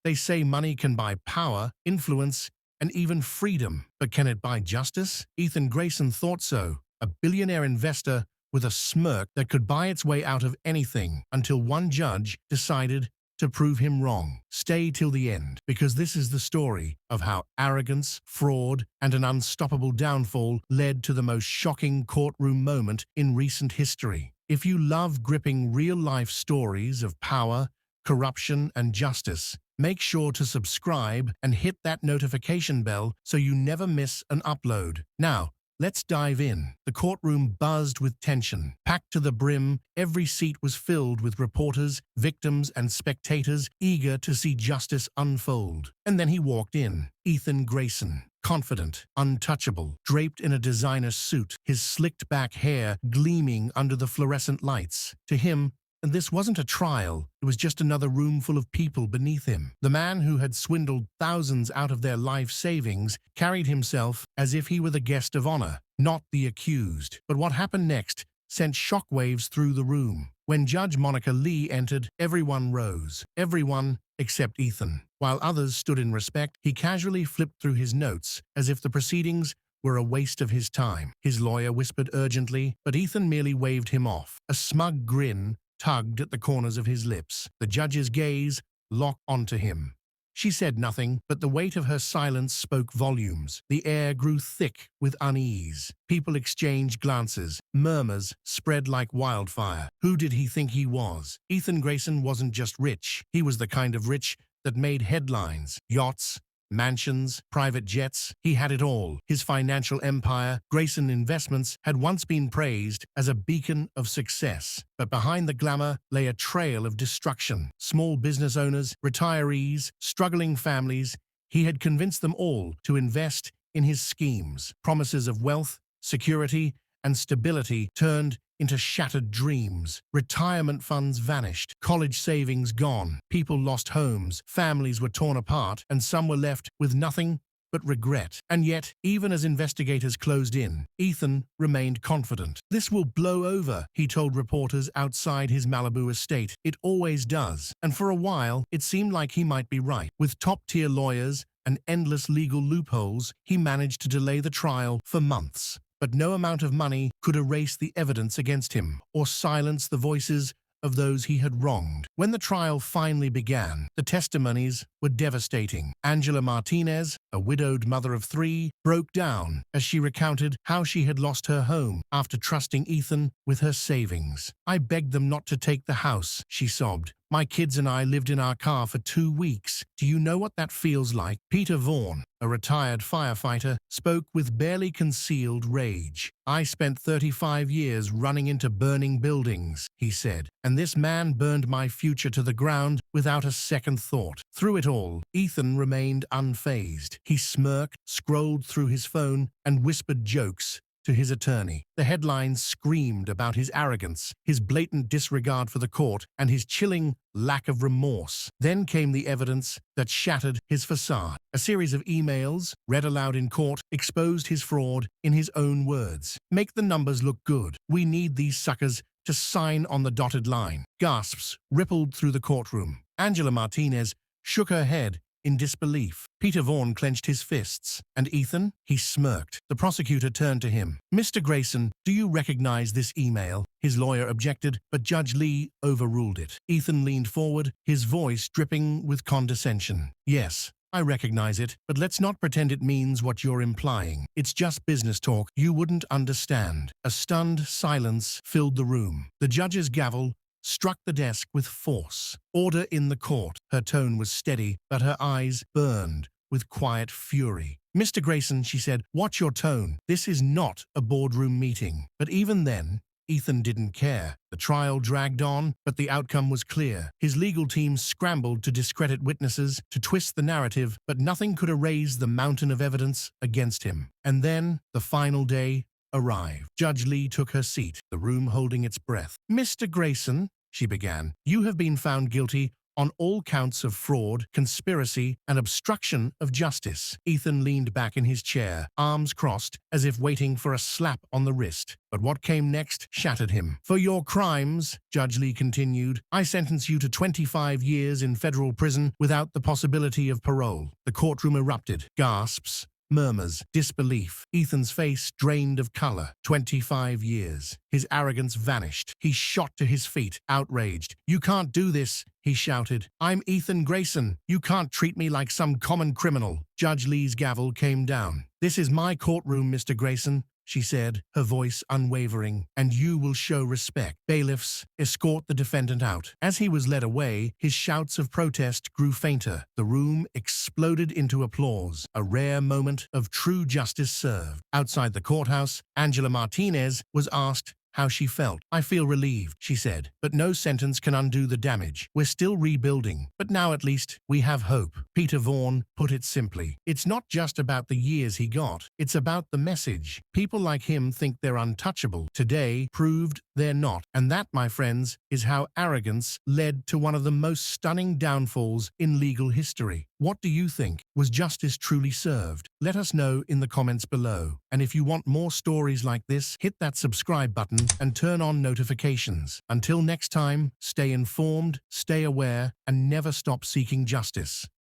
They say money can buy power, influence, and even freedom. But can it buy justice? Ethan Grayson thought so, a billionaire investor with a smirk that could buy its way out of anything, until one judge decided to prove him wrong. Stay till the end, because this is the story of how arrogance, fraud, and an unstoppable downfall led to the most shocking courtroom moment in recent history. If you love gripping real-life stories of power, corruption, and justice, make sure to subscribe and hit that notification bell so you never miss an upload. Now, let's dive in. The courtroom buzzed with tension. Packed to the brim, every seat was filled with reporters, victims, and spectators eager to see justice unfold. And then he walked in, Ethan Grayson. Confident, untouchable, draped in a designer suit, his slicked-back hair gleaming under the fluorescent lights. To him, and this wasn't a trial, it was just another room full of people beneath him. The man who had swindled thousands out of their life savings carried himself as if he were the guest of honor, not the accused. But what happened next sent shockwaves through the room. When Judge Monica Lee entered, everyone rose. Everyone except Ethan. While others stood in respect, he casually flipped through his notes as if the proceedings were a waste of his time. His lawyer whispered urgently, but Ethan merely waved him off. A smug grin tugged at the corners of his lips. The judge's gaze locked onto him. She said nothing, but the weight of her silence spoke volumes. The air grew thick with unease. People exchanged glances. Murmurs spread like wildfire. Who did he think he was? Ethan Grayson wasn't just rich. He was the kind of rich that made headlines. Yachts, mansions, private jets, he had it all. His financial empire, Grayson Investments, had once been praised as a beacon of success. But behind the glamour lay a trail of destruction. Small business owners, retirees, struggling families, he had convinced them all to invest in his schemes. Promises of wealth, security, and stability turned into shattered dreams. Retirement funds vanished, college savings gone, people lost homes, families were torn apart, and some were left with nothing but regret. And yet, even as investigators closed in, Ethan remained confident. "This will blow over," he told reporters outside his Malibu estate. "It always does." And for a while, it seemed like he might be right. With top-tier lawyers and endless legal loopholes, he managed to delay the trial for months. But no amount of money could erase the evidence against him or silence the voices of those he had wronged. When the trial finally began, the testimonies were devastating. Angela Martinez, a widowed mother of 3, broke down as she recounted how she had lost her home after trusting Ethan with her savings. "I begged them not to take the house," she sobbed. "My kids and I lived in our car for 2 weeks. Do you know what that feels like?" Peter Vaughn, a retired firefighter, spoke with barely concealed rage. "I spent 35 years running into burning buildings," he said, "and this man burned my future to the ground without a second thought." Through it all, Ethan remained unfazed. He smirked, scrolled through his phone, and whispered jokes to his attorney. The headlines screamed about his arrogance, his blatant disregard for the court, and his chilling lack of remorse. Then came the evidence that shattered his facade. A series of emails, read aloud in court, exposed his fraud in his own words. "Make the numbers look good. We need these suckers to sign on the dotted line." Gasps rippled through the courtroom. Angela Martinez shook her head in disbelief. Peter Vaughn clenched his fists. "And Ethan?" He smirked. The prosecutor turned to him. "Mr. Grayson, do you recognize this email?" His lawyer objected, but Judge Lee overruled it. Ethan leaned forward, his voice dripping with condescension. "Yes, I recognize it, but let's not pretend it means what you're implying. It's just business talk. You wouldn't understand." A stunned silence filled the room. The judge's gavel struck the desk with force. "Order in the court." Her tone was steady, but her eyes burned with quiet fury. "Mr. Grayson," she said, "watch your tone. This is not a boardroom meeting." But even then, Ethan didn't care. The trial dragged on, but the outcome was clear. His legal team scrambled to discredit witnesses, to twist the narrative, but nothing could erase the mountain of evidence against him. And then, the final day arrived. Judge Lee took her seat, the room holding its breath. "Mr. Grayson," she began, "you have been found guilty on all counts of fraud, conspiracy, and obstruction of justice. Ethan leaned back in his chair, arms crossed, as if waiting for a slap on the wrist. But what came next shattered him. "For your crimes," Judge Lee continued, "I sentence you to 25 years in federal prison without the possibility of parole." The courtroom erupted. Gasps, murmurs, disbelief. Ethan's face drained of color. 25 years. His arrogance vanished. He shot to his feet, outraged. "You can't do this," he shouted. "I'm Ethan Grayson. You can't treat me like some common criminal." Judge Lee's gavel came down. "This is my courtroom, Mr. Grayson," she said, her voice unwavering, "and you will show respect. Bailiffs, escort the defendant out." As he was led away, his shouts of protest grew fainter. The room exploded into applause, a rare moment of true justice served. Outside the courthouse, Angela Martinez was asked how she felt. "I feel relieved," she said, "but no sentence can undo the damage. We're still rebuilding, but now at least we have hope." Peter Vaughan put it simply. "It's not just about the years he got, it's about the message. People like him think they're untouchable. Today proved they're not. And that, my friends, is how arrogance led to one of the most stunning downfalls in legal history. What do you think? Was justice truly served? Let us know in the comments below. And if you want more stories like this, hit that subscribe button and turn on notifications. Until next time, stay informed, stay aware, and never stop seeking justice.